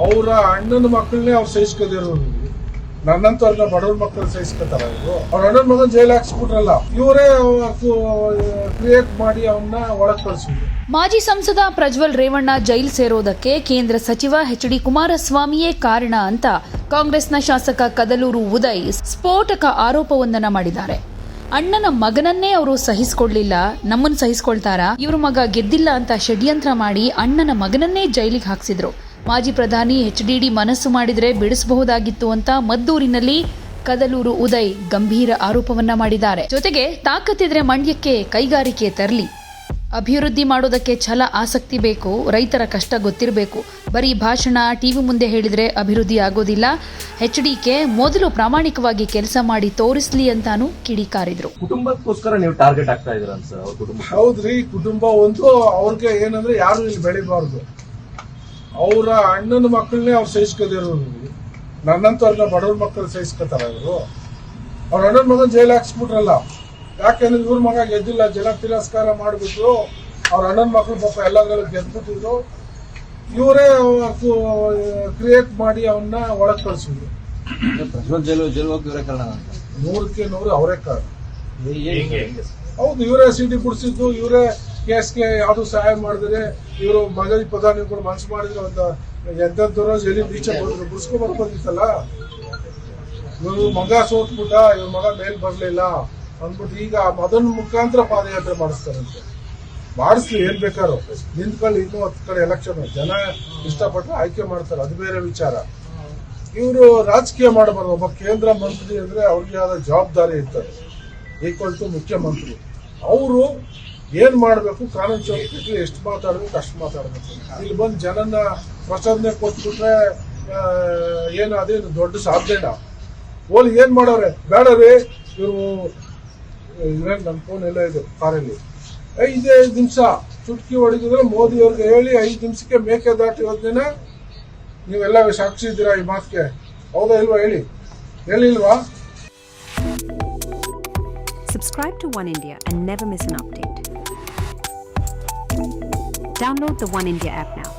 ಅವರ ಅಣ್ಣನ ಮಕ್ಕಳನ್ನೇ ಅವ್ರು ಸಹಿಸ್ಕೋದಿರೋರು. ನನ್ನಂತವ್ರನ್ನ ಬಡವ್ರ ಮಕ್ಕಳು ಸಹಿಸ್ಕೋತಾರ ಇವರು. ಅವ್ರ ಅಣ್ಣನ ಮಗನ ಜೈಲ್ ಹಾಕ್ಸ್ಬಿಟ್ರಲ್ಲ, ಇವರೇ ಕ್ರಿಯೇಟ್ ಮಾಡಿ ಅವನ್ನ ಒಳಗ್ ಕಳ್ಸಿದ್ರು. ಮಾಜಿ ಸಂಸದ ಪ್ರಜ್ವಲ್ ರೇವಣ್ಣ ಜೈಲ್ ಸೇರೋದಕ್ಕೆ ಕೇಂದ್ರ ಸಚಿವ ಎಚ್.ಡಿ. ಕುಮಾರಸ್ವಾಮಿಯೇ ಕಾರಣ ಅಂತ ಕಾಂಗ್ರೆಸ್ನ ಶಾಸಕ ಕದಲೂರು ಉದಯ್ ಸ್ಫೋಟಕ ಆರೋಪವೊಂದನ್ನ ಮಾಡಿದ್ದಾರೆ. ಅಣ್ಣನ ಮಗನನ್ನೇ ಅವರು ಸಹಿಸಿಕೊಳ್ಳಿಲ್ಲ, ನಮ್ಮನ್ನು ಸಹಿಸಿಕೊಳ್ತಾರಾ, ಇವ್ರ ಮಗ ಗೆದ್ದಿಲ್ಲ ಅಂತ ಷಡ್ಯಂತ್ರ ಮಾಡಿ ಅಣ್ಣನ ಮಗನನ್ನೇ ಜೈಲಿಗೆ ಹಾಕ್ಸಿದ್ರು. ಮಾಜಿ ಪ್ರಧಾನಿ ಎಚ್.ಡಿ. ಮನಸ್ಸು ಮಾಡಿದ್ರೆ ಬಿಡಿಸಬಹುದಾಗಿತ್ತು ಅಂತ ಮದ್ದೂರಿನಲ್ಲಿ ಕದಲೂರು ಉದಯ್ ಗಂಭೀರ ಆರೋಪವನ್ನ ಮಾಡಿದ್ದಾರೆ. ಜೊತೆಗೆ ತಾಕತ್ತಿದ್ರೆ ಮಂಡ್ಯಕ್ಕೆ ಕೈಗಾರಿಕೆ ತರಲಿ, ಅಭಿವೃದ್ಧಿ ಮಾಡೋದಕ್ಕೆ ಛಲ ಆಸಕ್ತಿ ಬೇಕು, ರೈತರ ಕಷ್ಟ ಗೊತ್ತಿರಬೇಕು, ಬರೀ ಭಾಷಣ ಟಿವಿ ಮುಂದೆ ಹೇಳಿದ್ರೆ ಅಭಿವೃದ್ಧಿ ಆಗೋದಿಲ್ಲ. ಎಚ್.ಡಿ.ಕೆ ಮೊದಲು ಪ್ರಾಮಾಣಿಕವಾಗಿ ಕೆಲಸ ಮಾಡಿ ತೋರಿಸ್ಲಿ ಅಂತಾನು ಕಿಡಿಕಾರಿದ್ರು. ಕುಟುಂಬಕ್ಕೋಸ್ಕರ ನೀವು ಟಾರ್ಗೆಟ್ ಆಗ್ತಾ ಇದ್ರ ಅಂತ? ಹೌದ್ರಿ, ಕುಟುಂಬ ಒಂದು ಅವ್ರಿಗೆ ಏನಂದ್ರೆ ಯಾರು ಇಲ್ಲಿ ಬೆಳಿಬಾರ್ದು. ಅವರ ಅಣ್ಣನ ಮಕ್ಕಳನ್ನೇ ಅವ್ರು ಸಹಿಸ್ಕೋದಿರೋರು. ನನ್ನಂತವ್ರನ್ನ ಬಡವ್ರ ಮಕ್ಕಳು ಸಹಿಸ್ಕೋತಾರ ಇವರು. ಅವ್ರ ಅಣ್ಣನ ಮಗನ ಜೈಲ್ ಹಾಕ್ಸ್ಬಿಟ್ರಲ್ಲ, ಯಾಕೆಂದ್ರೆ ಇವ್ರ ಮಗ ಗೆದ್ದಿಲ್ಲ, ಜನ ತಿರಸ್ಕಾರ ಮಾಡ್ಬಿಟ್ರು. ಅವ್ರ ಅಣ್ಣನ ಮಕ್ಕಳು ಪಾಪ ಎಲ್ಲಗಳು ಗೆದ್ಬಿಟ್ಟಿದ್ರು. ಇವರೇ ಕ್ರಿಯೇಟ್ ಮಾಡಿ ಅವನ್ನ ಒಳಗ್ ಕಳ್ಸಿದ್ರು. ಪ್ರಜ್ವಲ್ ಜೈಲು ಇವರೇ ಕಾರಣ? 100% ಅವರೇ ಕಾರಣ. ಹೌದು, ಇವರೇ ಸಿಡಿ ಬಿಡಿಸಿದ್ದು, ಇವರೇ ಕೇಸ್ಗೆ ಯಾವ್ದು ಸಹಾಯ ಮಾಡಿದ್ರೆ, ಇವರು ಮಾಜಿ ಪ್ರಧಾನಿಗಳು ಮನಸ್ಸು ಮಾಡಿದ್ರೆ ಒಂದು ಎಂತದ್ದರೋ ಜೈಲಿ ಈಚೆ ಬಂದ್ರು, ಬಿಡಿಸ್ಕೊಂಡ್ ಬರ್ಬೋದಿತ್ತಲ್ಲ. ಇವ್ರು ಮಗ ಸೋತ್ಬಿಟ್ಟ, ಇವ್ರ ಮಗ ಮೇಲ್ ಬರ್ಲಿಲ್ಲ ಅಂದ್ಬಿಟ್ಟು ಈಗ ಅದನ್ನ ಮುಖಾಂತರ ಪಾದಯಾತ್ರೆ ಮಾಡಿಸ್ತಾರಂತೆ. ಮಾಡಿಸ್ಲಿ, ಏನ್ ಬೇಕಾದ್ರು ನಿಂತ್ಕೊಳ್ಳಿ. ಇನ್ನೂ 10 ಕಡೆ ಎಲೆಕ್ಷನ್ ಜನ ಇಷ್ಟಪಟ್ಟರೆ ಆಯ್ಕೆ ಮಾಡ್ತಾರೆ, ಅದು ಬೇರೆ ವಿಚಾರ. ಇವರು ರಾಜಕೀಯ ಮಾಡಬಾರ್ದು. ಒಬ್ಬ ಕೇಂದ್ರ ಮಂತ್ರಿ ಅಂದ್ರೆ ಅವ್ರಿಗೆ ಆದ ಜವಾಬ್ದಾರಿ ಇರ್ತದೆ, ಈಕ್ವಲ್ ಟು ಮುಖ್ಯಮಂತ್ರಿ. ಅವರು ಏನ್ ಮಾಡ್ಬೇಕು, ಕಾನೂನು ಚೌಕಟ್ಟಿಗೆ ಎಷ್ಟು ಮಾತಾಡ್ಬೇಕು ಅಷ್ಟು ಮಾತಾಡ್ಬೇಕು. ಇಲ್ಲಿ ಬಂದು ಜನನ ಪ್ರಚೋದನೆ ಕೊಟ್ಬಿಟ್ರೆ ಏನು ಅದೇನು ದೊಡ್ಡ ಸಾಧ್ಯನಾ? ಓಲಿ ಏನ್ ಮಾಡೋರೆ ಬೇಡ ರೀ. ಇವರು ಇವೇನ್ ನನ್ನ ಫೋನ್ ಎಲ್ಲ ಇದೆ ಕಾರಲ್ಲಿ, 5 ನಿಮಿಷ ಚುಟ್ಕಿ ಹೊಡಿದ್ರೆ ಮೋದಿ ಅವ್ರಿಗೆ ಹೇಳಿ 5 ನಿಮಿಷಕ್ಕೆ ಮೇಕೆದಾಟು ಯೋಜನೆ ನೀವೆಲ್ಲ ಸಾಕ್ಷಿ ಇದ್ದೀರಾ ಈ ಮಾತಿಗೆ? ಹೌದಾ ಇಲ್ವಾ ಹೇಳಿ, ಹೇಳಿಲ್ವಾ? Subscribe to One India and never miss an update. Download the One India app now.